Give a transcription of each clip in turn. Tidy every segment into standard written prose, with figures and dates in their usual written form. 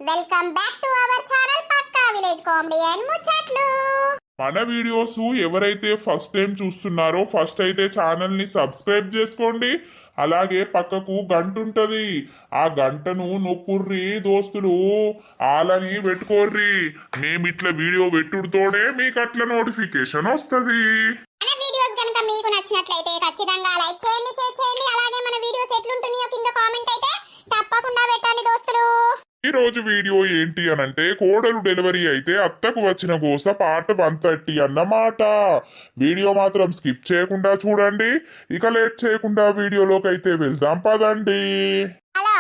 Welcome back to our channel Pakka village comedy and Muchchatlu. మన videos ఎవరైతే first time చూస్తున్నారో first అయితే ఛానల్ ని సబ్స్క్రైబ్ చేసుకోండి. అలాగే పక్కకు గంట ఉంటది, ఆ గంటను నొక్కుర్రి దోస్తులు, ఆలని పెట్టుకోర్రి. మేము ఇట్లా వీడియో పెట్టుడుతోనే మీకు అట్లా నోటిఫికేషన్ వస్తుంది. మన వీడియోస్ కనుక మీకు నచ్చినట్లయితే ఖచ్చితంగా లైక్ చేయండి, షేర్ చేయండి. అలాగే మన వీడియోస్ ఎట్లుంటున్నాయో కింద కామెంట్ అయితే తప్పకుండా పెట్టండి దోస్తులు. ఈ రోజు వీడియో ఏంటి అనంటే, కోడలు డెలివరీ అయితే అత్తకు వచ్చిన గోస పార్ట్ 130 అన్నమాట. వీడియో మాత్రం స్కిప్ చేయకుండా చూడండి. ఇక లేట్ చేయకుండా వీడియోలోకి అయితే వెళ్దాం పదండి. హలో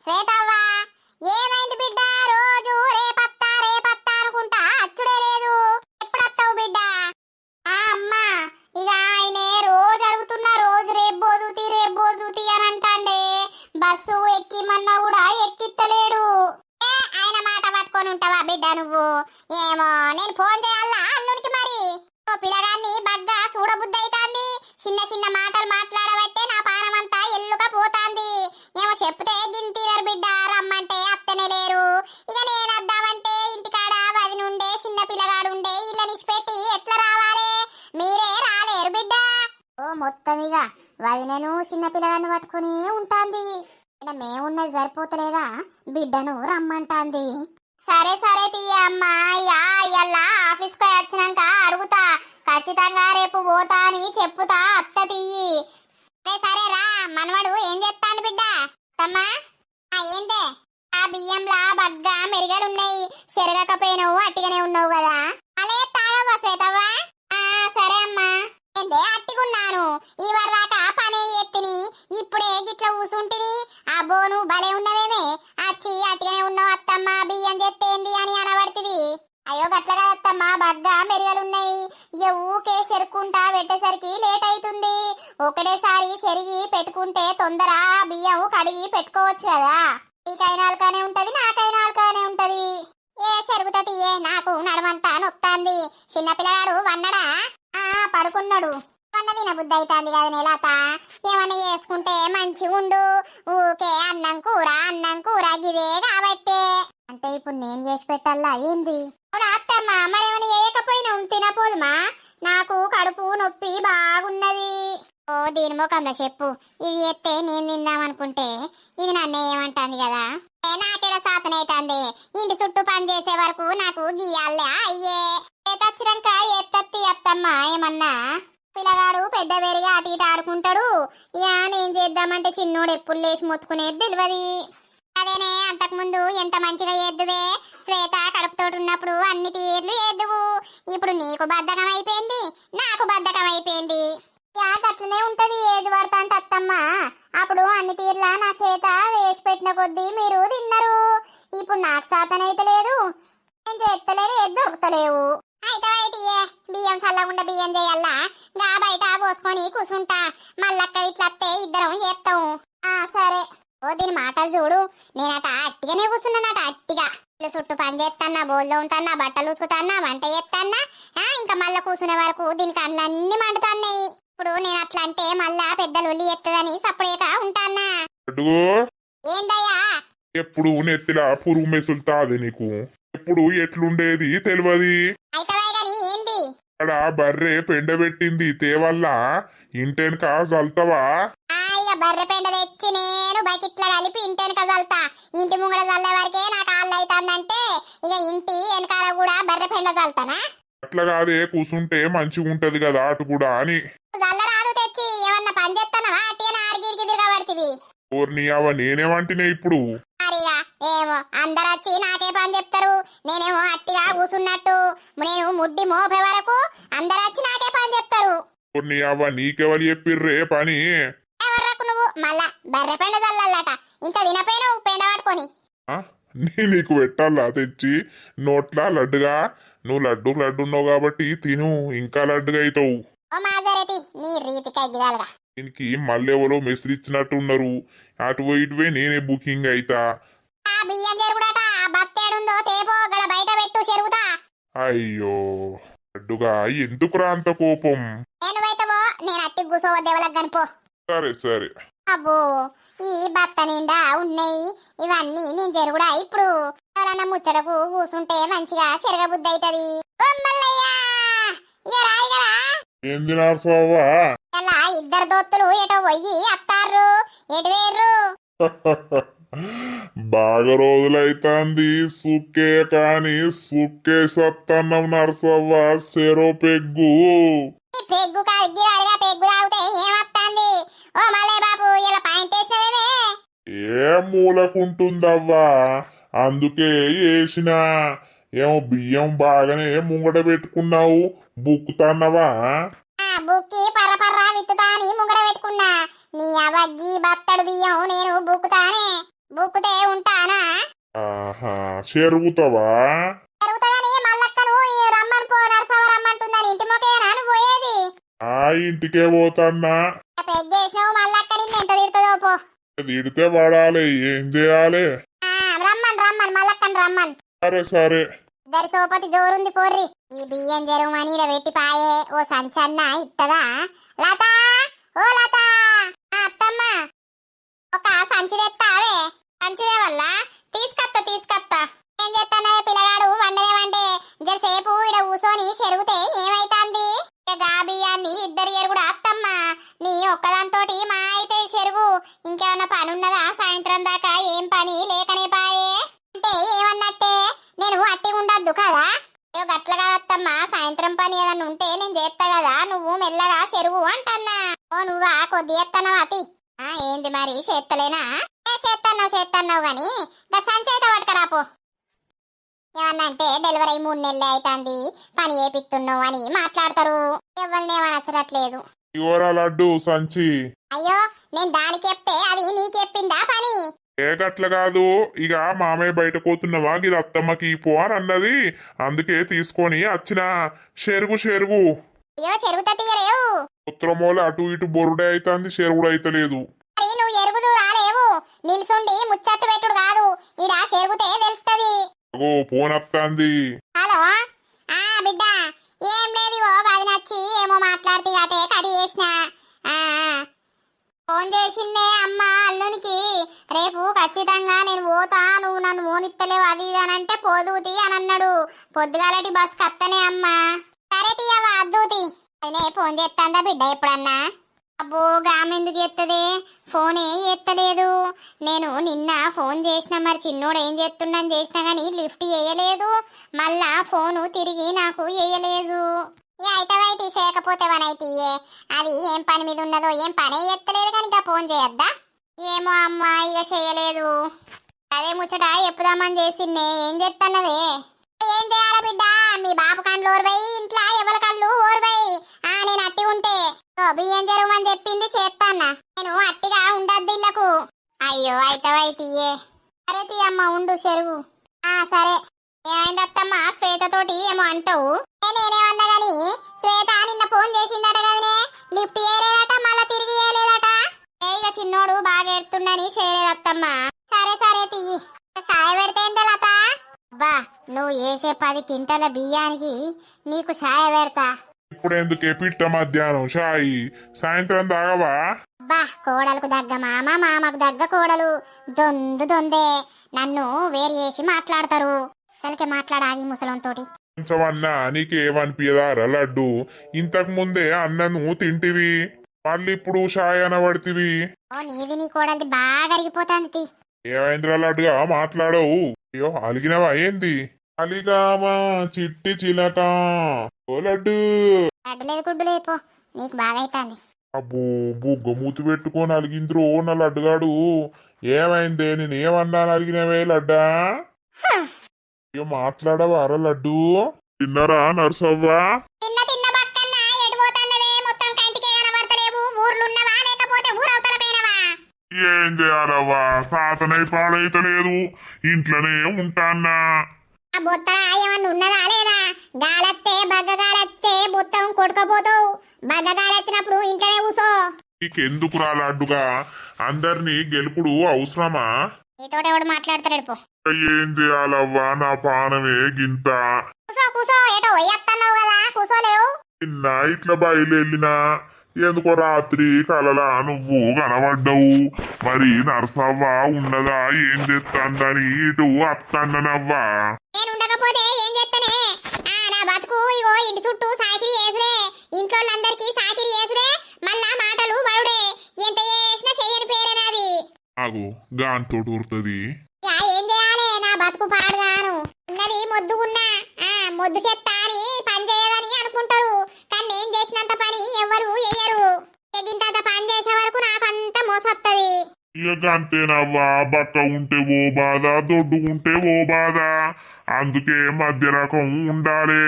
శ్వేతవ్వ, ఏమైంది బిడ్డ? రోజు రేపత్తా అనుకుంటా అచ్చుడే లేదు. ఎప్పుడు వస్తావు బిడ్డ? అమ్మా, ఇక ఆయనే రోజు అడుగుతున్నా, రోజు రేపు బోదుతి అని అంటాండే. బస్సు ఎక్కిమన్నా కూడా ఎక్కిత్తలేడు. ఆయన మాట పట్టుకొని ఉంటావా బిడ్డ నువ్వు? ఏమో, నేను ఫోన్ చేయాలా అల్లునికి మరి? ఓ పిల్లగాన్ని బగ్గా చూడబుద్ధి అయితాంది. చిన్న చిన్న మాటలు మాట్లాడబట్టే నా పానమంతా ఎల్లుగా పోతాంది. ఏమో చెప్తే గింతినరు బిడ్డ, రమ్మంటే అత్తనే లేరు. ఇక నేను వద్దామంటే ఇంటికాడ వదినుండే చిన్న పిల్లగాడు ఉండే. ఇళ్ళ నిష్పెట్టి ఎట్లా రావాలి? మీరే రాలేరు బిడ్డ. ఓ మొత్తం ఇక వదినను చిన్న పిల్లగాన్ని పట్టుకుని ఉంటాంది. ఇక్కడ మేమున్నది సరిపోతలేదా? బిడ్డను రమ్మంటాంది. సరే సరే తీయ అమ్మా, ఇక ఇయ్యల్లా ఆఫీస్కి వచ్చినాక అడుగుతా. ఖచ్చితంగా రేపు పోతా అని చెప్పుతా. అత్త తీయి. సరే రా. మనవడు ఏం చేస్తాను బిడ్డ? అత్తమ్మా ఏందే? ఆ బియ్యంలా బగ్గా మెరుగలున్నాయి. చెరగకపోయినావు, అట్టిగానే ఉన్నావు కదా. అలే తాగవా శ్వేతవ్వా? సరే అమ్మా. ఏందే అట్టిగున్నాను? ఈ వరదాకా పనే ఎత్తిని, ఇప్పుడే గిట్ల కూసుంటిని. అబ్బో, నువ్వు భలే ఉన్నవేమే. అచ్చి అట్టిగానే ఉన్నావు అత్తమ్మ, బియ్యం చెత్తేంది అని అనబడుతుంది. అయ్యో గట్ల కదత్తమ్మ, బగ్గా మెరుగలున్నాయి. ఇక ఊకే చెరుకుంటా పెట్టేసరికి లేట్ అవుతుంది. ఒకటేసారి చెరిగి పెట్టుకుంటే తొందర బియ్యం కడిగి పెట్టుకోవచ్చు కదా. నీకైనా అలకానే ఉంటది, నాకైనా అలకానే ఉంటది. ఏ చెరుగుతుంది? ఏ నాకు నడమంతా నొక్తాంది. చిన్నపిల్లగాడు వన్నడా? పడుకున్నాడు. వన్న తిన బుద్ధి అవుతుంది కదా నేలాత. ఏమన్నా చేసుకుంటే మంచిగా ఉండు. ఊకే అన్నం కూర గిదే కాబట్టే. అంటే ఇప్పుడు నేను చేసి పెట్టాలా ఏంది? అవునా అత్తమ్మ, మరేమన్నా చేయకపోయినావు తినపోదుమా? నాకు కడుపు నొప్పి బాగున్నది. ఓ దీని ముఖంలో చెప్పు. ఇది ఎత్తే నేను తిందామనుకుంటే ఇది నన్ను ఏమంటాంది కదా. నాకెడ సాతనైతుంది. ఇంటి చుట్టూ పని చేసే వరకు నాకు గీయాలే. అయ్యే తెచ్చినాక ఎత్తత్తి అత్తమ్మ. ఏమన్నా పిల్లగాడు పెద్ద వేరుగా అటు ఇటు ఆడుకుంటాడు. ఇక నేను చేద్దామంటే చిన్నోడు ఎప్పుడు లేచి మొత్తుకునేది తెలియదు. అదేనే అంతకుముందు ఎంత మంచిగా చేద్దువే శ్వేత. కడుపుతోటి ఉన్నప్పుడు అన్ని తీర్లు చేద్దువు. ఇప్పుడు నీకు బద్ధకం అయిపోయింది, నాకు బద్ధకం అయిపోయింది. అట్లనే ఉంటది ఏజ్ పడతాంట అత్తమ్మ. అప్పుడు అన్ని తీర్లా నా చేత వేసి పెట్టిన కొద్దీ మీరు తిన్నారు. ఇప్పుడు నాకు సాతనైతే లేదు, నేను చేస్తలేను, ఏది దొరుకుతలేవు. అయితే బియ్యం చల్లగుండ బియ్యం చేయాలా? గా బయట పోసుకొని కూసుంటా. మల్లక్క ఇట్లత్తే ఇద్దరం చేస్తాం. సరే. ఓ దీని మాటలు చూడు. నేనట అట్టిగానే కూర్చున్నానట. అట్టిగా చుట్టూ పని చేస్తానా, బోల్లో ఉంటానా, బట్టలు ఉతుకుతానా, వంట చేస్తానా. ఇంకా మళ్ళా కూర్చునే వరకు దీని కళ్ళన్నీ మండుతాన్నాయి. ఇప్పుడు నేను అట్లా అంటే మళ్ళా పెద్దలు ఒళ్ళి ఎత్తదని సపరేక ఉంటానా. ఏందయ్యా? ఎప్పుడు నెత్తిలా పురుగు మెసులుతాది నీకు. ఎప్పుడు ఎట్లుండేది తెలియదు. ఏంది? అక్కడ బర్రె పెండబెట్టింది తేవల్ల ఇంటెనక చల్తావా? బర్రె పెండ తెచ్చి నేను బకెట్ల కలిపి ఇంటి వెనక చల్తా. ఇంటి ముంగడ చల్లే వరకే నాకు కాళ్ళు అవుతుందంటే ఇక ఇంటి వెనకాల కూడా బర్రె పెండ చల్తానా? అట్లా కాదే, కూసుంటే మంచిగా ఉంటది కదా అటు కూడా అని. చల్లరాదు తెచ్చి ఏమన్నా పని చేస్తానవా? అట్టిగా ఆడిగిరికి తిరగబడుతుంది. ఓర్ని అవ నేనేమంటినే ఇప్పుడు. మరిగా ఏమో అందరు వచ్చి నాకే పని చెప్తారు. నేనేమో అట్టిగా కూసున్నట్టు నేను ముడ్డి మోపే వరకు అందరు వచ్చి నాకే పని చెప్తారు. ఓర్ని అవ నీకెవరు చెప్పిర్రే పని? ఎవర్రకు నువ్వు? మళ్ళా బర్రె పెండ చల్లట. ఇంత తినపోయినావు పెండ పట్టుకొని. నీకు పెట్టాలా తెచ్చి నోట్లా లడ్డుగా? నువ్వు లడ్డు ఉన్నావు కాబట్టి తిను, ఇంకా లడ్డుగా అవుతావు. ఓ మాజరేతి నీ రీతికి ఎగ్గిదాలుగా. దీనికి మళ్ళీ ఎవరో మెసేజ్ ఇచ్చినట్టున్నారు. అటు ఇటువే నేనే బుకింగ్ అయితా. బియ్యం జరుగుడట. బత్తేడుందో తేపో గడ బయట పెట్టు చెరుగుతా. అయ్యో లడ్డుగా, ఎందుకురా అంత కోపం? నువ్వైతవో నేను అట్టి కూసోవద్దేవలకు కనిపో. సరే సరే. అబ్బో, ఈ బత్త నిండా ఉన్నాయి. ఇవన్నీ నేను జరుగుడా ఇప్పుడు ఎవరన్నా ముచ్చటకు కూసుంటే మంచిగా చెరగబుద్ధి అవుతుంది. ఇక రాయిగరా ఏంది నర్సవ్వా? ఇలా ఇద్దరు దోస్తులు ఎటో పోయి అత్తారు. ఎటు వేర్రు? బాగా రోజులైతాంది సుక్కే కాని సుక్కే సత్తన్నం నర్సవ్వ సెరో పెగ్గు. ఈ పెగ్గు కాదు గిరాలుగా పెగ్గు తాగితే ఏమత్తాంది? ఓ మల్లే బాబు ఇలా పాయింట్ వేసినవేమే? ఏ మూలకుంటుందవ్వా, అందుకే వేసిన. ఏమో బియ్యం బాగానే ముంగట పెట్టుకున్నావు, బుక్కుతాన్నవా? బుక్కి పర్ర విత్తుతా అని ముంగడ పెట్టుకున్నా. నీ అవగ్గి బత్తడు బియ్యం నేను బుక్కుతానే. బుక్కుతే ఉంటానా? ఆహా, చెరుగుతావా? జరుగుతాగాని మల్లక్కను రమ్మని పో, నరసవ రమ్మంటుందని ఇంటి మొకేనా నువ్వు పోయేది? ఆ ఇంటికే పోతన్నా. పెగ్గేసినావు మల్లక్క నిన్ను ఎంత తిడుతుందో పో. తిడితే పడాలి, ఏం చేయాలి? రమ్మన్ మల్లక్కని రమ్మన్. సరే సరే. ఇద్దరి సోపతి జోరుంది పోర్రి. ఈ బియ్యం జరుమని ఈడ పెట్టి పాయే. ఓ సంచన్న ఇత్తదా? లత, ఓ లత. అత్తమ్మ ఒక సంచి తెత్తావే? సంచిదే వల్ల తీసుకత్తా. ఏం చేస్తానే పిల్లగాడు వండనే జరసేపు ఈడ కూసోని చెరుగుతే ఏమైతాంది? గా బియ్యాన్ని ఇద్దరు ఎరుగుడు అత్తమ్మ. నీ ఒక్కదాంతోటి మా అయితే చెరుగు. ఇంకేమన్నా పని ఉన్నదా? సాయంత్రం దాకా ఏం పని లేకనే పాయే. అంటే ఏమన్నట్టే, నేను అట్టి ఉండద్దు కదా? గట్ల కాదత్తమ్మా, సాయంత్రం పని ఏదన్నా ఉంటే నేను చేస్తా కదా, నువ్వు మెల్లగా చెరువు అంటన్నా. ఓ నువ్వా కొద్ది ఎత్తన్నావు అతి. ఏంది మరి చేత్తలేనా? చేత్తన్నావు గాని సంచేత పట్టుకరాపో. ఏమన్నా అంటే డెలివరీ 3 నెలలే అవుతుంది, పని ఏపిస్తున్నావు అని మాట్లాడతారు. ఎవరినేమో నచ్చట్లేదు. ఇవరా లడ్డు సంచి. అయ్యో, నేను దానికి చెప్తే అది నీకు చెప్పిందా పని? ఏ గట్ల కాదు, ఇక మామయ్య బయట పోతున్నవా, ఇది అత్తమ్మకి పో అని అన్నది, అందుకే తీసుకొని వచ్చిన. చెరుగు అయ్యో చెరుగుతా తీయలేవు. ఉత్తరమూల అటు ఇటు బొరుడే అయితాంది, చెరుగుడు అయితలేదు. మరి నువ్వు ఎరుగుదు రాలేవు, నిల్సుండి ముచ్చట్లు పెట్టుడు కాదు, ఇడ చెరుగుతే తెలుస్తుంది. ఓ ఫోన్ వస్తాంది. హలో బిడ్డ, ఏం లేదు, ఇగో అది నచ్చి ఏమో మాట్లాడితే అటే కడి చేసిన. ఫోన్ చేసిందే అమ్మ అల్లునికి, రేపు ఖచ్చితంగా నేను పోతా, నువ్వు నన్ను ఓనిత్తలేవు అది ఇది అని అంటే పోదూతి అని అన్నాడు. పొద్దుగాలటి బస్ కత్తనే అమ్మా. సరే తీయవా అద్దూతి. అదే ఫోన్ చేస్తాందా బిడ్డ ఎప్పుడన్నా? అబ్బో గామెందుకు ఎత్తదే, ఫోనే ఎత్తలేదు. నేను నిన్న ఫోన్ చేసిన, మరి చిన్నోడు ఏం చేస్తుండని చేసినా కానీ లిఫ్ట్ చేయలేదు. మళ్ళా ఫోను తిరిగి నాకు వేయలేదు. అయితే చేయకపోతే వనైతే అది ఏం పని మీద ఉన్నదో, ఏం పనే ఎత్తలేదు కానీ ఇంకా ఫోన్ చేయొద్దా? ఏమో అమ్మా, ఇక చేయలేదు. అదే ముచ్చట ఎప్పుదామని చేసిందే. ఏం చేస్తున్నవే? ఏం చేయాలా బిడ్డ, మీ బాబు కళ్ళు ఓర్వయి, ఇంట్లో ఎవరి కళ్ళు ఓర్వయి. నేను అట్టి ఉంటే బియ్యం జరగమని చెప్పింది చేస్తాన్నా. నేను అట్టిగా ఉండద్దు ఇళ్లకు. అయ్యో అయితే సరే తీయమ్మ ఉండు చెరువు. సరే. ఏమైందత్తమ్మ, శ్వేతతోటి ఏమో అంటావు? నేనేమన్నా గాని శ్వేత నిన్న ఫోన్ చేసిందట కదనే, లిఫ్ట్ చేయలేదట, మళ్ళా తిరిగి చేయలేదట. ఇక చిన్నోడు బాగా ఎడుతుండని చేయలేదత్తమ్మ. సరే తీయి. చాయ్ పెడితే ఏంటే లత? అబ్బా, నువ్వు వేసే 10 క్వింటాల బియ్యానికి నీకు చాయ్ పెడతా. ఇప్పుడు ఎందుకే పిట్ట మధ్యాహ్నం షాయి, సాయంత్రం తాగవా? అబ్బా, కోడలకు దగ్గ మామ, మామకు దగ్గ కోడలు, దొందే నన్ను వేరు చేసి మాట్లాడతారు. అసలుకే మాట్లాడాలి ముసలంతోటి. కొంచెమన్నా నీకేమనిపించదారా లడ్డు? ఇంతకు ముందే అన్నను తింటివి, మళ్ళీ ఇప్పుడు షాయ్ అనబడితివి. నీది నీ కోడలిది బాగా అరిగిపోతాంది. ఏమైందిరా లడ్డుగా మాట్లాడవు? అయ్యో అలిగినవా ఏంది? అలిగామా చిట్టి చిలక. ఓ లడ్డు, లడ్డులేదు గుడ్డు లేపో, నీకు బాగా అవుతాంది. అబ్బో, బుగ్గ మూతి పెట్టుకొని అలిగింద్రో నా లడ్డుగాడు. ఏమైందే, నేనేమన్నాను అలిగినవే లడ్డా? అయ్యో మాట్లాడవారా లడ్డు? తిన్నరా నర్సవ్వా? తిన్న బక్కన్న ఎడిపోతాన్నదే, మొత్తం కంటికే కనబడతలేవు. ఊర్లున్నవా లేకపోతే ఊరవతలకైనవా? ఏం చేయాలవ్వా, సాతనై పాడైతలేదు, ఇంట్లోనే ఉంటాన్నా. ఆ బొత్త ఏమన్నా ఉన్నదా లేదా? గాలత్తే బగ్గగాలత్తే మొత్తం కొట్టుకపోతావు. బగ్గగాలెత్తినప్పుడు ఇంట్లోనే కూసో. నీకెందుకురా లడ్డుగా, అందరినీ గెలుపుడు అవసరమా? నీతోటి ఎవడు మాట్లాడతాడు పో. ఏం చేయాలవ్వా, నా పానమే గింత. కూసో ఏటో వయ్యత్తన్నావు కదా, కూసోలేవు. నిన్న ఇట్లా బయలుదేరినా, ఎందుకో రాత్రి కలలా నువ్వు కనబడ్డావు. మరి నరసవ్వ ఉన్నదా ఏం చేస్తాందని ఇటు అత్తన్ననవ్వా. నేను ఉండకపోతే ఏం చేస్తానే? నా బతుకు ఇగో ఇంటి చుట్టూ సాకిరి చేసుడే, ఇంట్లో అందరికి సాకిరి చేసుడే, మళ్ళా మాటలు పడుడే. ఎంత చేసినా చెయ్యని పేరే నాది. ఆగు గాంతోటి ఊరుతుంది. ఏం చేయాలి? నా బతుకు పాడుగాను ఉన్నది. మొద్దుగున్నా మొద్దు చెత్త అని పని చేయదని అనుకుంటారు, కానీ నేను చేసినంత పని ఎవరు చెయ్యరు. ఇంత పని చేసే వరకు నాకంత మోసొత్తది. ఇక అంతేనవ్వా, బక్క ఉంటే ఓ బాధ, దొడ్డుకుంటే ఓ బాధ. అందుకే మధ్య రకం ఉండాలి.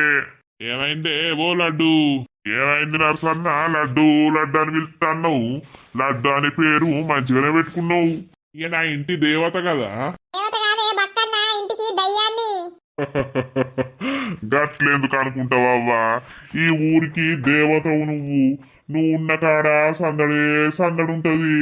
ఏమైందే ఓ లడ్డు? ఏమైంది నరసన్న? లడ్డు లడ్డు అని పిలుస్తున్నావు. లడ్డు అనే పేరు మంచిగానే పెట్టుకున్నావు. ఇక నా ఇంటి దేవత కదా. దేవత కాదే బక్కన్న, ఇంటికి దయ్యాన్ని. గట్లేందుకు అనుకుంటావవ్వా? ఈ ఊరికి దేవతవు నువ్వు. నువ్వు ఉన్న కాడ సందడే సందడుంటది.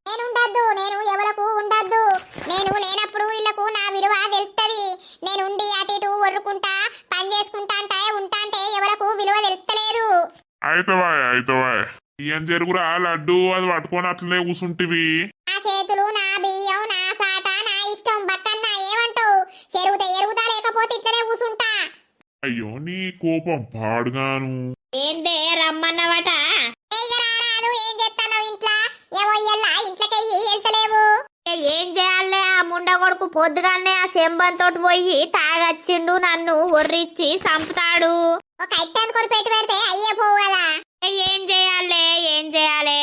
నేనుండద్దు, నేను ఎవరకు ఉండద్దు. నేను లేనప్పుడు వీళ్ళకు నా విలువ తెలుస్తది. నేనుండి అటు ఇటు ఒర్రుకుంటా పని చేసుకుంటా అంటే ఉంటాంటే ఎవరకు విలువ తెలుస్తలేదు. అయితవాయ్ ఏం జరుగురా లడ్డు? అది పట్టుకొని అట్లనే కూసుంటివి. నా చేతులు, నా బియ్యం, నా సాట, నా ఇష్టం. బక్కన్న ఏమంటావు? ఎరుగుతా లేకపోతే ఇట్లనే కూసుంటా. అయ్యో నీ కోపం పాడుగాను. ఏందే రమ్మన్నవట? ఏం చేస్తావు ఇంట్లో? ఏవో ఇంట్లోకి వెళ్తలేవు. ఏం చేయాలే? ఆ ముండ కొడుకు పొద్దుగానే ఆ శంబంతోటి పోయి తాగచ్చిండు, నన్ను ఒర్రిచ్చి చంపుతాడు. ఒక ఐట్టనుకొని పెడితే అయ్యే పోవు కదా. ఏం చేయాలే?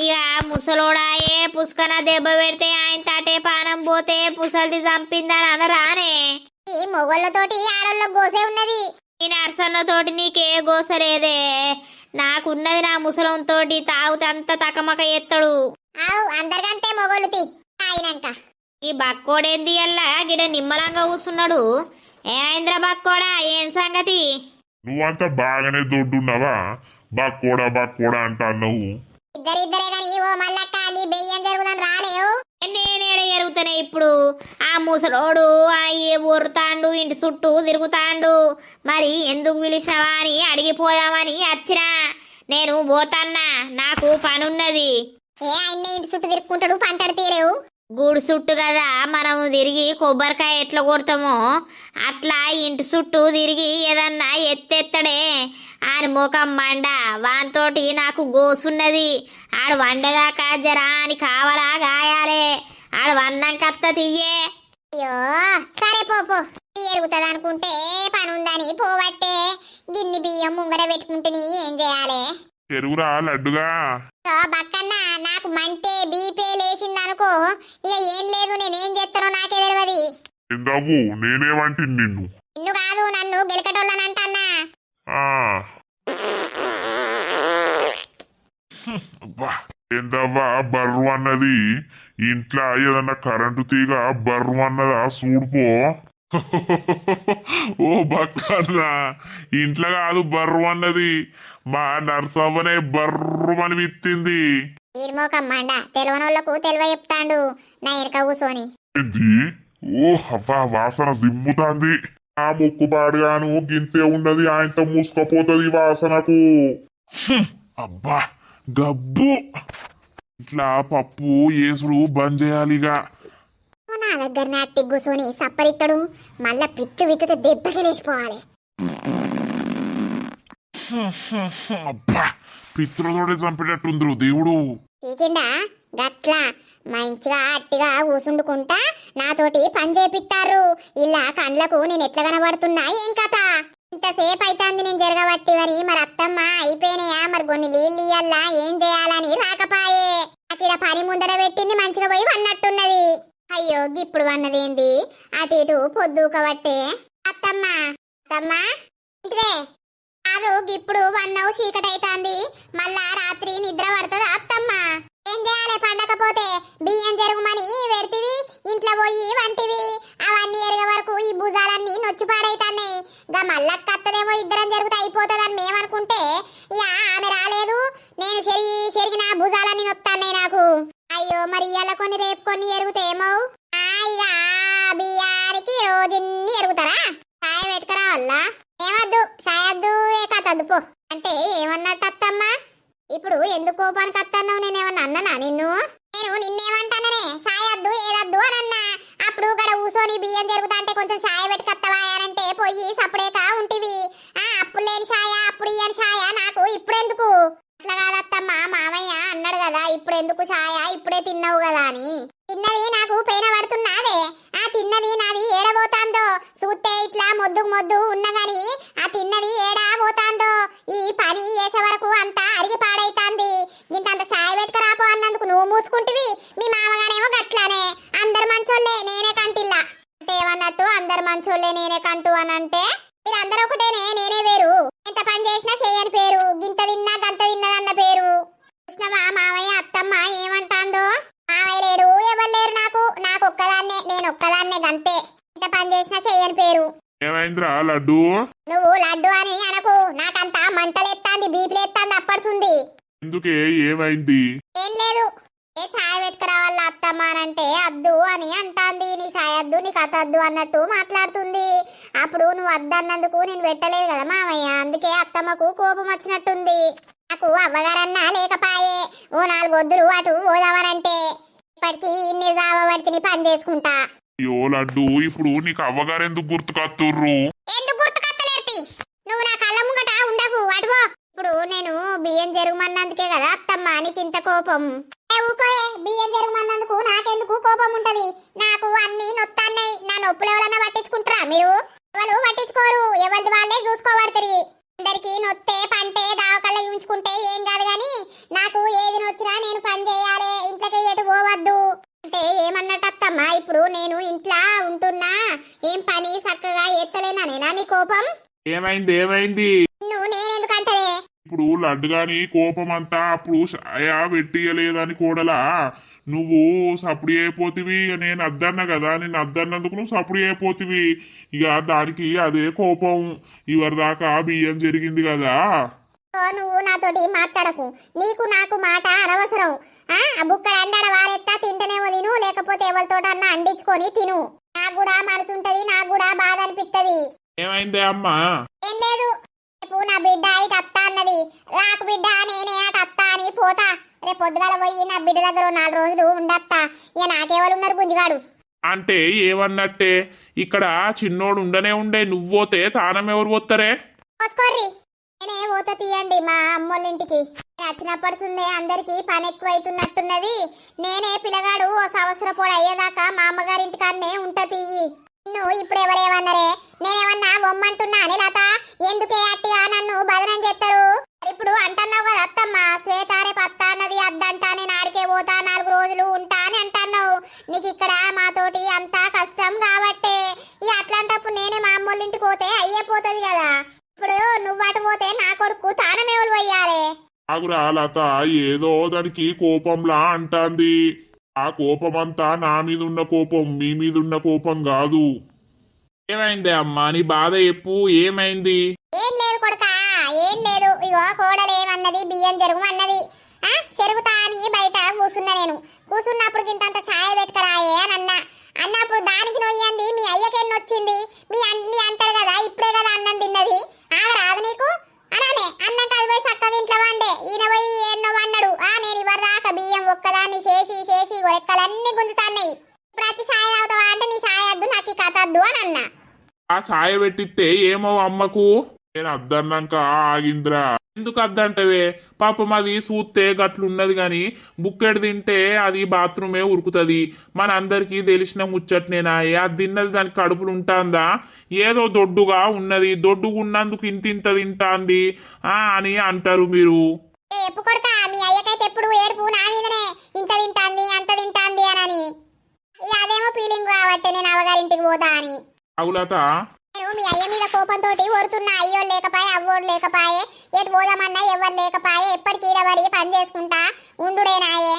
ఇక ముసలోడాయే పుష్కన దెబ్బ పెడితే ఆయన తాటే పానం పోతే పుసల్ది చంపిందని అనరానే. ఈ మొగళ్ళతోటి ఆడోళ్ళ గోసే ఉన్నది. ఈ నర్సన్నతోటి నీకే గోసలేదే. నాకున్నది నా ముసలంతోటి తాగుతంత తకమక ఎత్తడు. అందరికంటే మొగోళ్ళు తాగినాక. ఈ బక్కోడేంది అల్లా గిడ నిమ్మలంగా కూర్చున్నాడు. ఏమైంద్రా బక్కోడా, ఏం సంగతి? నువ్వంతా బాగానే దొడ్డున్నావా? బక్కోడా అంటున్నావు. ఇద్దరే గాని ఓ మల్లక్క నీ బెయ్యం జరుగుదని రాలేవు. నేనేడ ఎరుగుతానే ఇప్పుడు? ఆ ముసలోడు ఊరుతాండు, ఇంటి చుట్టూ తిరుగుతాండు. మరి ఎందుకు పిలిచినవా అని అడిగిపోదామని వచ్చినా. నేను పోతాన్నా, నాకు పనున్నది. ఆయన ఇంటి చుట్టూ తిరుక్కుంటాడు, పంటడు తీరేవు. గూడు చుట్టూ కదా మనం తిరిగి కొబ్బరికాయ ఎట్లా కొడతామో అట్లా ఇంటి చుట్టూ తిరిగి ఏదన్నా ఎత్తెత్తడే. ఆని ముఖం మండ, వానితోటి నాకు గోసున్నది. ఆడు వండదాకా జరా అని కావలా గాయాలే. ఆడు వన్నంకత్త తీయే. అయ్యో సరే పో ఎరుగుతుంది అనుకుంటే పని ఉందని పోవట్టే. గిన్ని బియ్యం ముంగడ పెట్టుకుంటుని ఏం చేయాలి? చెరువురా లడ్డుగా. బక్కన్న నాకు మంటే బీపీ లేచిందనుకో, ఇక ఏం లేదు, నేనేం చేస్తానో నాకే తెలియదు. ఎందావు నేనేమంటి నిన్ను కాదు, నన్ను గెలకటోళ్ళనంటన్నా. ఏందవ్వా బర్రు అన్నది? ఇంట్లో ఏదన్నా కరెంటు తీగ బర్రు అన్నదా? చూడుపో. ఓ బక్కన్నా, ఇంట్లో కాదు బర్రు అన్నది, మా నర్సవ్వనే బర్రు అని విత్తింది. ఈర్మోకం మండ, తెలివనోళ్లకు తెలివ చెప్తాండు నా ఎనక కూసోని. ఏంది? ఓ అవ్వా వాసన జిమ్ముతాంది. ఆ ముక్కుపాడుగాను గింతే ఉన్నది, ఆయనతో మూసుకపోతుంది వాసనకు. అబ్బా గబ్బు. ఇట్లా పప్పు ఏసుడు బంద్ చేయాలిగా. నా దగ్గర నాటి కూసోని సప్పరిత్తడు, మళ్ళా పిత్తు విత్తుతే దెబ్బకి లేచిపోవాలి. అబ్బా పిత్రులతోడే చంపేటట్టుందిరు దేవుడు. పీకిండా గట్లా మంచిగా అట్టిగా కూసుండుకుంటా నాతోటి పని చేపిస్తారు. ఇలా కండ్లకు నేను ఎట్లా కనబడుతున్నా ఏం కథ? ఇంతసేపు అయితాంది నేను జరగబట్టి మరి అత్తమ్మ అయిపోయినాయా? మరి కొన్ని నీళ్ళు ఇయ్యల్లా, ఏం చేయాలని రాకపాయే. అక్కడ పని ముందర పెట్టింది, మంచిగా పోయి వన్నట్టున్నది. అయ్యో ఇప్పుడు వన్నదేంది? అటు ఇటు పొద్దుకబట్టే. అత్తమ్మ ఇంటిదే కాదు, ఇప్పుడు వన్నవు చీకటైతాంది, మళ్ళా రాత్రి నిద్ర పడుతుంది. అత్తమ్మ ఏం చేయాలి? పండకపోతే బియ్యం జరుగుమని పెడితివి, ఇంట్లో పోయి వంటివి, అవన్నీ ఎరగ వరకు ఈ భుజాలన్నీ నొచ్చి పాడైతాన్నాయి. గా మళ్ళా కత్తదేమో ఇద్దరం జరుగుతా అయిపోతుందని మేమనుకుంటే ఇక ఆమె రాలేదు. నేను చెరిగిన భుజాలన్నీ నొత్తాన్నాయి నాకు. అయ్యో మరి ఇవాళ కొన్ని రేపు కొన్ని ఎరుగుతాయేమో. ఇక బియ్యానికి రోజున్ని ఎరుగుతారా? సాయ పెట్టుకురా వల్ల ఏమద్దు, సాయద్దు ఏ కథద్దు పో. అంటే ఏమన్నట్టు అత్తమ్మ? ఇప్పుడు ఎందుకు కోపానికి వస్తున్నావు? నేనేమన్నా అన్ననా నిన్ను? నేను నిన్నేమంటాననే సాయద్దు ఏదద్దు అని అన్నా. అప్పుడు గడ కూసోని బియ్యం జరుగుతాంటే కొంచెం సాయ పెట్టుకత్తవా అంటే పోయి సపరేక ఉంటివి. అప్పుడు లేని సాయ అప్పుడు ఇయ్యని సాయ నాకు ఇప్పుడెందుకు? అట్లా కాదత్తమ్మా, మామయ్య అన్నాడు కదా ఇప్పుడెందుకు సాయ, ఇప్పుడే తిన్నావు కదా అని. తిన్నది నాకు పైన పడుతున్నాదే. తిన్నది నాది ఏడబోతాందో చూస్తే ఇట్లా మొద్దు ఉన్నగాని ఆ తిన్నది ఏడా పోతాందో. ఈ పని చేసే వరకు అంతా అరిగి పాడైతాంది. ఇంతంత సాయ పెట్టుకురాపో అన్నందుకు నువ్వు మూసుకుంటివి, మీ మామగానేమో గట్లానే. అందరు మంచోళ్ళే నేనే కంటిల్లా అంటే ఏమన్నట్టు? అందరు మంచోళ్ళే నేనే కంటు అని అంటే మీరందరూ ఒకటేనే, నేనే వేరు. ఎంత పని చేసినా చేయని పేరు, గింత తిన్నా గంత తిన్నదన్న పేరు. కృష్ణవా మామయ్య అత్తమ్మ ఏమంటాందో? మామయ్య లేడు ఎవరు లేరు, నాకు ఒక్కదాన్నే, నేను ఒక్కదాన్నే గంతే. ఎంత పని చేసినా చేయని పేరు. ఏమైందిరా లడ్డు? నువ్వు లడ్డు అని అనకు, నాకంతా మంటలెత్తాంది, బీపీలెత్తాంది అప్పడుసుంది. ఎందుకే ఏమైంది? ఏం లేదు, ఏ ఛాయ పెట్టుకురావాల అత్తమ్మ అనంటే అద్దు అని అంటాంది. నీ సాయద్దు నీకు అతద్దు అన్నట్టు మాట్లాడుతుంది. అప్పుడు నువ్వు అద్దన్నందుకు నేను పెట్టలేదు కదా మామయ్య, అందుకే అత్తమ్మకు కోపం వచ్చినట్టుంది. నాకు అవ్వగారన్నా లేకపాయే, ఓ 4 వద్దులు అటు పోదామనంటే ఇప్పటికీ ఇన్ని జాబవర్తిని పని చేసుకుంటా. అయ్యో లడ్డు, ఇప్పుడు నీకు అవ్వగారు ఎందుకు గుర్తుకొస్తుర్రు? ఎందుకు గుర్తుకొత్తలేర్తి? నువ్వు నా కళ్ళ ముంగట ఉండకు, అటువో. ఇప్పుడు నేను బియ్యం జరుగుమన్నందుకే కదా అత్తమ్మ నీకు ఇంత కోపం. ఊకోయే, బియ్యం జరుగుమన్నందుకు నాకెందుకు కోపం ఉంటది? నాకు అన్ని నొత్తాన్నాయి. నా నొప్పులు ఎవరన్నా పట్టించుకుంటారా మీరు? ఎవరు పట్టించుకోరు, ఎవరిది వాళ్ళే చూసుకోబడతారు. అందరికి నొత్తే పంటే దావకల్లా ఉంచుకుంటే ఏం కాదు గాని నాకు ఏది నొచ్చినా నేను పని చేయాలి, ఇంట్లోకి ఎటు పోవద్దు అంటే ఏమన్నట్టమ్మా? ఇప్పుడు నేను ఇంట్లో ఉంటున్నా, ఏం పని చక్కగా ఎత్తలేనా నేనా? నీ కోపం ఏమైంది? నువ్వు నేనెందుకంటే ఇప్పుడు లడ్డు గాని కోపం అంతా అప్పుడు సాయ పెట్టియలేదని కూడలా నువ్వు సప్పుడు అయిపోతివి. నేను అద్దన్నా కదా, నేను అద్దన్నందుకు నువ్వు సప్పుడు అయిపోతివి. ఇక దానికి అదే కోపం. ఇవరిదాకా బియ్యం జరిగింది కదా. నువ్వు నాతోటి మాట్లాడకు, నీకు నాకు మాట అనవసరం. ఆ బుక్కలు అండాడ వారెత్తా తింటనేమో తిను, లేకపోతే ఎవరితోటన్నా అండించుకొని తిను. నాకు కూడా మనసు ఉంటది, నాకు కూడా బాధ అనిపిస్తది. ఏమైందే అమ్మా? ఏం లేదు, రేపు నా బిడ్డ ఇటు అత్తా అన్నది. రాకు బిడ్డ నేనే అటు అత్తా అని పోతా. రేపు పొద్దుగాల పోయి నా బిడ్డ దగ్గర 4 రోజులు ఉండత్తా. ఇక నాకెవరున్నారు గుంజిగాడు? అంటే ఏమన్నట్టే, ఇక్కడ చిన్నోడు ఉండనే ఉండే, నువ్వు పోతే తానం ఎవరు పోతారే? పోసుకోర్రి, నేనే పోతా తీయండి మా అమ్మోళ్ళింటికి. వచ్చినప్పటిసుందే అందరికి పని ఎక్కువ అవుతున్నట్టున్నది. నేనే పిల్లగాడు ఓ సంవత్సరం పొడి అయ్యేదాకా మా అమ్మగారింటికాన్నే ఉంట తీయి. నువ్వు ఇప్పుడు ఎవరేమన్నారే? నేనేమన్నా బొమ్మంటున్నా అని లత? ఎందుకే అట్టిగా నన్ను బదనం చేస్తారు? ఇప్పుడు అంటున్నావు కదా అత్తమ్మ, శ్వేత రేపు అత్త అన్నది అద్దంటా, నేను ఆడికే పోతా 4 రోజులు ఉంటా అని అంటున్నావు. నీకు ఇక్కడ మాతోటి అంతా కష్టం కాబట్టే. ఇక అట్లాంటప్పుడు నేనే మా అమ్మోళ్ళింటికి పోతే అయ్యేపోతుంది కదా. ఇప్పుడు నువ్వు అటు పోతే నా కొడుకు తానమేవులు పోయారే. ఆగురా లత, ఏదో దానికి కోపంలా అంటాంది. ఆ కోపం అంతా నా మీద ఉన్న కోపం, మీ మీద ఉన్న కోపం కాదు. ఏమైంది అమ్మా? నీ బాధ చెప్పు, ఏమైంది? ఏం లేదు కొడుకా, ఏం లేదు. ఇగో కోడలు ఏమన్నది, బియ్యం జరుగుమన్నది. చెరుగుతా అని బయట కూర్చున్నా. నేను కూర్చున్నప్పుడు ఇంతంత ఛాయ పెట్టుకరాయే అని అన్నప్పుడు దానికి నొయ్యంది మీ అయ్యకెన్ని వచ్చింది? మీ అంటాడు కదా ఇప్పుడే కదా అన్నం తిన్నది, ఆగరాదు నీకు అనానే. అన్నం కాదు పోయి చక్కగా ఇంట్లో వండే. ఈయన పోయి ఎన్నో వండడు. నేను ఇవరిదాకా బియ్యం ఒక్కదాన్ని చేసి రెక్కలన్నీ గుంజుతాన్నాయి. ఇప్పుడు వచ్చి ఛాయ తాగుతావా అంటే నీ ఛాయ వద్దు, నాకు ఈ కథ వద్దు అని అన్నా. ఆ ఛాయ పెట్టిస్తే ఏమో అమ్మకు? నేను అద్దన్నాక ఆగింద్రా. ఎందుకు అద్దంటవే? పాపం అది చూస్తే గట్లున్నది గాని బుక్కెడు తింటే అది బాత్రూమే ఉరుకుతుంది. మన అందరికీ తెలిసిన ముచ్చట్నేనాయే. అది తిన్నది దానికి కడుపులు ఉంటాందా? ఏదో దొడ్డుగా ఉన్నది, దొడ్డుగా ఉన్నందుకు ఇంత తింటాంది అని అంటారు మీరు. ఎప్పు కొడతా, మీ అయ్యకైతే ఎప్పుడు ఏడుపు నా మీదనే, ఇంత తింటాంది అంత తింటాంది అని. అదేమో ఫీలింగ్ కాబట్టి నేను అవగారింటికి పోతా అని. అవులత, నేను మీ అయ్య మీద కోపంతో ఓరుతున్నా. అయ్యోడు లేకపాయే, అవ్వోడు లేకపాయే, ఎటు పోదామన్నా ఎవరు లేకపాయే. ఎప్పటికీ ఈడబడి పని చేసుకుంటా ఉండుడేనాయే.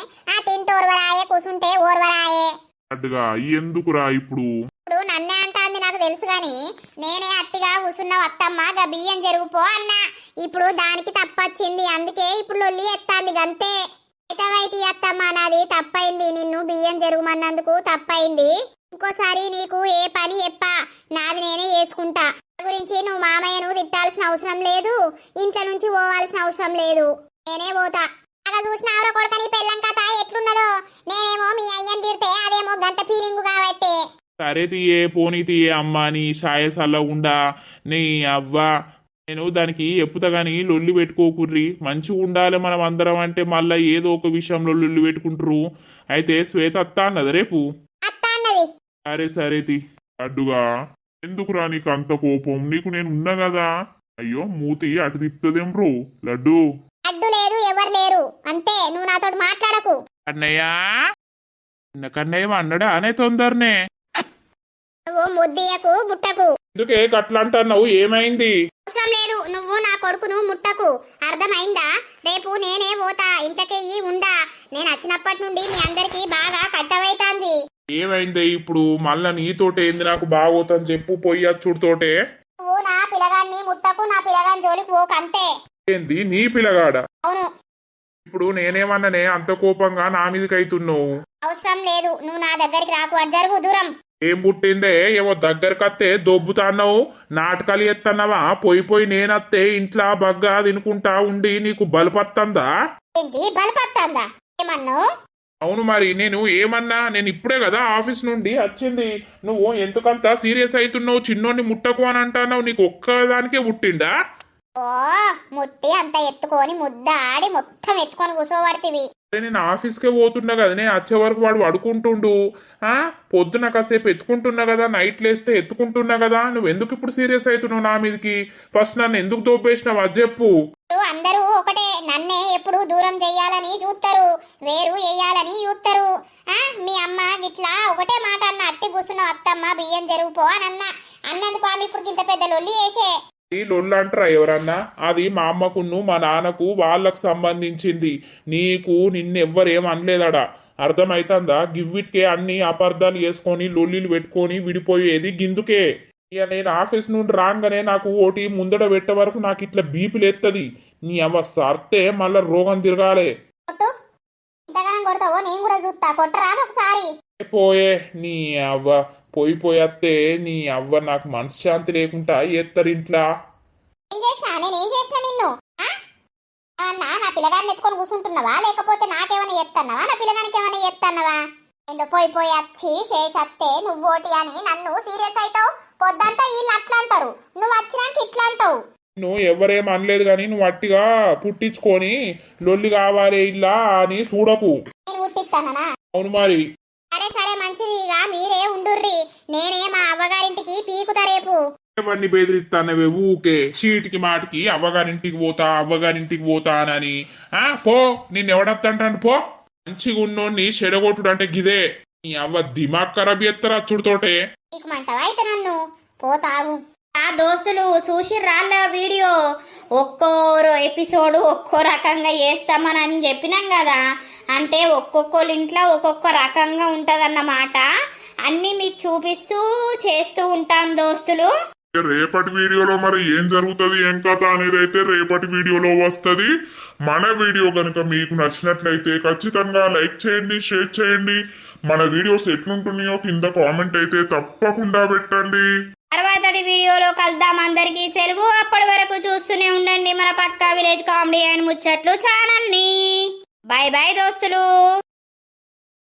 తింటూ ఓర్వరాయే, కూసుంటే ఓర్వరాయే. అడ్డుగా ఎందుకురా ఇప్పుడు? ఇప్పుడు నన్నే అంటాంది నాకు తెలుసు గాని నేనే అట్టిగా కూసున్న అత్తమ్మ గా బియ్యం జరుగుపో అన్నా. ఇప్పుడు దానికి తప్పొచ్చింది, అందుకే ఇప్పుడు లొల్లి ఎత్తాంది గంతే. అయితే అత్తమ్మ నాది తప్పైంది, నిన్ను బియ్యం జరుగుమన్నందుకు తప్పైంది. ఇంకోసారి నీకు ఏ పని చెప్పా నాది నేనే చేసుకుంటా. గురించి నువ్వు మామయ్యను తిట్టాల్సిన అవసరం లేదు, ఇంట్లో నుంచి పోవాల్సిన అవసరం లేదు. నేనే పోతా అలా చూసినావరా కొడుక నీ పెళ్ళం కథ ఎట్లున్నదో. నేనేమో మీ అయ్యని తిడితే అదేమో గంట ఫీలింగ్ కాబట్టి. సరే తీయే పోనీ తీయే అమ్మా నీ సాయసల్లా ఉండా నీ అవ్వ. నేను దానికి ఎప్పుతా గాని లొల్లి పెట్టుకోకుర్రి, మంచిగా ఉండాలి మనం అందరం అంటే మళ్ళా ఏదో ఒక విషయంలో లొల్లి పెట్టుకుంటారు. అయితే శ్వేత అత్త అన్నది రేపు. అత్త అన్నది. సరే సరే తి అడ్డుగా ఎందుకురా నీకు అంత కోపం, నీకు నేను ఉన్నా కదా. అయ్యో మూతి అటు తిప్పుతుందేం బ్రో లడ్డు. అడ్డు లేదు ఎవరు లేరు అంతే, నువ్వు నాతో మాట్లాడకు. అన్నయ్య కన్నయ్య అన్నాడా అనే తొందరనే. నువ్వు ముద్దియకు ముట్టకు. ఎందుకే అట్లా అంటున్నావు, ఏమైంది? అవసరం లేదు, నువ్వు నా కొడుకును ముట్టకు, అర్థమైందా? రేపు నేనే పోతా, ఇంతకెయ్యి ఉండా. నేను వచ్చినప్పటి నుండి మీ అందరికి బాగా కట్టవైతాంది. ఏమైంది ఇప్పుడు మళ్ళా నీతోటే ఏంది నాకు బాగోతని చెప్పు పొయ్యచ్చుడితోటే. నువ్వు నా పిల్లగాన్ని ముట్టకు, నా పిల్లగాని జోలికి పోకు అంతే. ఏంది నీ పిల్లగాడ? అవును. ఇప్పుడు నేనేమన్నానే అంత కోపంగా నా మీదకి అవుతున్నావు? అవసరం లేదు, నువ్వు నా దగ్గరికి రాకు, అటు జరుగు దూరం. ఏం పుట్టిందే ఏమో దగ్గరకత్తే దొబ్బుతాన్నావు, నాటకాలు ఎత్తన్నావా? పోయి నేనత్తే ఇంట్లో బగ్గా తినుకుంటా ఉండి నీకు బలపత్తందా? ఏంటి బలపత్తందా? ఏమన్నావు? అవును మరి నేను ఏమన్నా, నేను ఇప్పుడే కదా ఆఫీస్ నుండి వచ్చింది. నువ్వు ఎందుకంత సీరియస్ అవుతున్నావు? చిన్నోడిని ముట్టకు అని అంటున్నావు, నీకు ఒక్కదానికే పుట్టిండా? ఓ ముట్టి అంత ఎత్తుకొని ముద్దాడి మొత్తం ఎత్తుకొని కూర్చోబడితివి. నేను ఆఫీస్కే పోతున్నా కదా, నేను వచ్చే వరకు వాడు పడుకుంటుండు. పొద్దున కాసేపు ఎత్తుకుంటున్నా కదా, నైట్ లేస్తే ఎత్తుకుంటున్నా కదా. నువ్వు ఎందుకు ఇప్పుడు సీరియస్ అవుతున్నావు నా మీదకి? ఫస్ట్ నన్ను ఎందుకు దోపేసినావు అది చెప్పు. అందరూ ఒకటే, నన్నే ఎప్పుడు దూరం చెయ్యాలని చూస్తారు, వేరు వేయాలని చూస్తారు. మీ అమ్మ గిట్లా ఒకటే మాట అన్న, అట్టి కూర్చున్నావు అత్తమ్మ బియ్యం జరుగుపో అని అన్నందుకు ఆమె ఇప్పుడు ఇంత పెద్ద లొల్లి వేసే. ఈ లొల్లు అంటారా ఎవరన్నా? అది మా అమ్మకును మా నాన్నకు వాళ్ళకు సంబంధించింది. నీకు నిన్నెవ్వరేం అనలేదడా, అర్థమైతుందా? గివ్విట్కే అన్ని అపార్థాలు వేసుకొని లొల్లిలు పెట్టుకొని విడిపోయేది గిందుకే. ఇక నేను ఆఫీస్ నుండి రాగానే నాకు ఓటి ముందడ పెట్టే వరకు నాకు ఇట్లా బీపీలు ఎత్తది. నీ అవ్వ సర్తే మళ్ళా రోగం తిరగాలే. ఇంతగానం కొడతావో నేను కూడా చూస్తా, కొట్టరాదు ఒకసారి. పోయే నీ అవ్వ పోయిపోయేస్తే నీ అవ్వ నాకు మనశ్శాంతి లేకుండా ఎత్తరింట్లా. ఏం చేసినా? నేనేం చేసినా నిన్ను? అన్నా నా పిల్లగాడిని ఎత్తుకొని కూర్చుంటున్నావా, లేకపోతే నాకేమైనా ఎత్తన్నావా, నా పిల్లగానికి ఏమైనా ఎత్తన్నావా? ఏందో పోయి వచ్చి శేషత్తే నువ్వోటి అని నన్ను సీరియస్ అవుతావు. పొద్దంతా వీళ్ళు అట్లా అంటారు, నువ్వు వచ్చినాక ఇట్లా అంటావు. నువ్వు ఎవరేం అనలేదు కానీ నువ్వు అట్టిగా పుట్టించుకొని లొల్లి కావాలి ఇలా అని చూడకు. నేను పుట్టిస్తానా? అవును మరి. సరే సరే మంచిది, ఇక మీరే ఉండుర్రి, నేనే మా అవ్వగారింటికి పీకుతా రేపు. ఎవరిని బెదిరిస్తానవే ఊకే చీటికి మాటికి అవ్వగారింటికి పోతా అని. పో నిన్నెవడత్తంటాను పో. మంచిగా ఉన్నోడిని చెడగొట్టుడు అంటే గిదే. నీ అవ్వ దిమాగ్ ఖరాబ్ ఎత్తరా అచ్చుడుతోటే. నీకు మంటవా అయితే నన్ను? పోతాగు. ఆ దోస్తులు చూసిర్రాళ్ళ వీడియో, ఒక్కో ఎపిసోడ్ ఒక్కో రకంగా చేస్తామని చెప్పినాం కదా. అంటే ఒక్కొక్కళ్ళ ఇంట్లో ఒక్కొక్క రకంగా ఉంటదన్నమాట. అన్ని మీకు చూపిస్తూ చేస్తూ ఉంటాం దోస్తులు. రేపటి వీడియోలో మరి ఏం జరుగుతుంది ఏం కథ అనేది అయితే రేపటి వీడియోలో వస్తుంది. మన వీడియో కనుక మీకు నచ్చినట్లయితే ఖచ్చితంగా లైక్ చేయండి, షేర్ చేయండి. మన వీడియోస్ ఎట్లుంటున్నాయో కింద కామెంట్ అయితే తప్పకుండా పెట్టండి. తర్వాతటి వీడియోలో కలుద్దాం. అందరికీ సెలవు. అప్పటి వరకు చూస్తూనే ఉండండి మన పక్కా విలేజ్ కామెడీ అండ్ ముచ్చట్లు ఛానల్ ని. బై బై దోస్తులు.